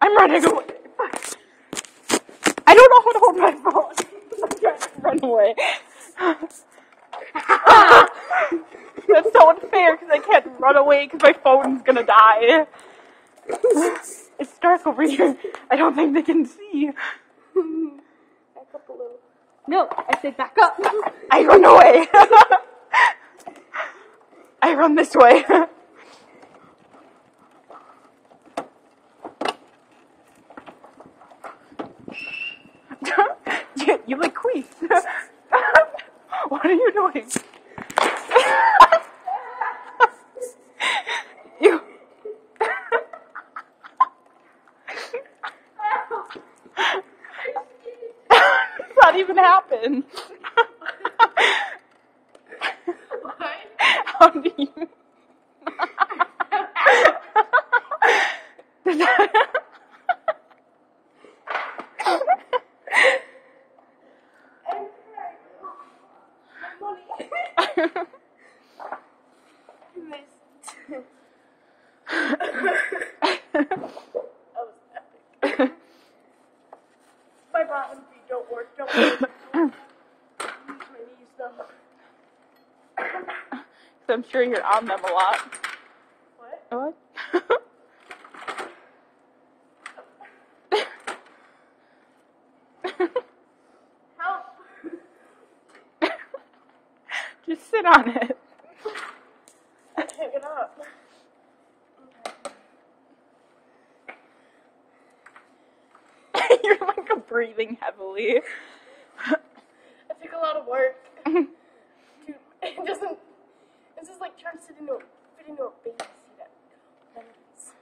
I'm running away. I don't know how to hold my phone. I'm trying to run away. That's so unfair because I can't run away because my phone's gonna die. It's dark over here. I don't think they can see. Back up a little. No, I said back up. I run away. I run this way. You like queef. What are you doing? You. Does that even happen? How do you? My bottom feet don't work. Don't work. My knees though. So I'm sure you're on them a lot. What? What? Help! Just sit on it. I can't get up. You're like breathing heavily. I took a lot of work. Dude, it doesn't. This is like trying to fit into a baby seat at Wendy's.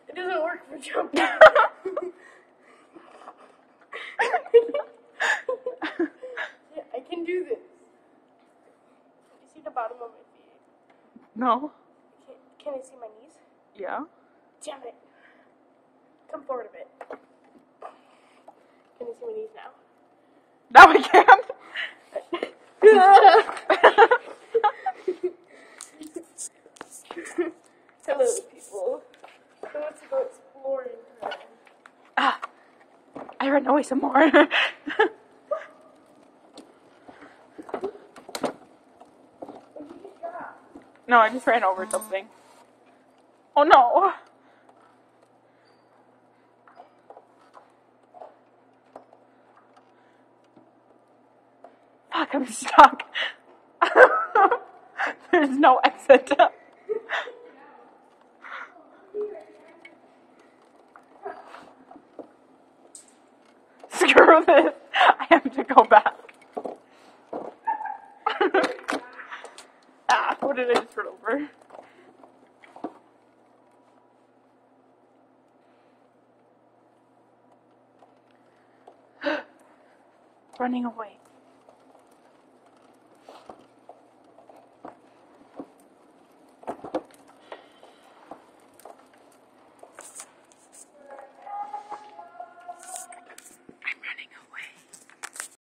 It doesn't work for jumping. Yeah, I can do this. You see the bottom of my feet? No. Can I see my knees? Yeah. Damn it. Come forward a bit. Can you see my knees now? Now I can. Hello, people. So let's go exploring time. I run away some more. No, I just ran over something. Oh no. Fuck, I'm stuck. There's no exit. Screw this. I have to go back. What did I just run over? Running away.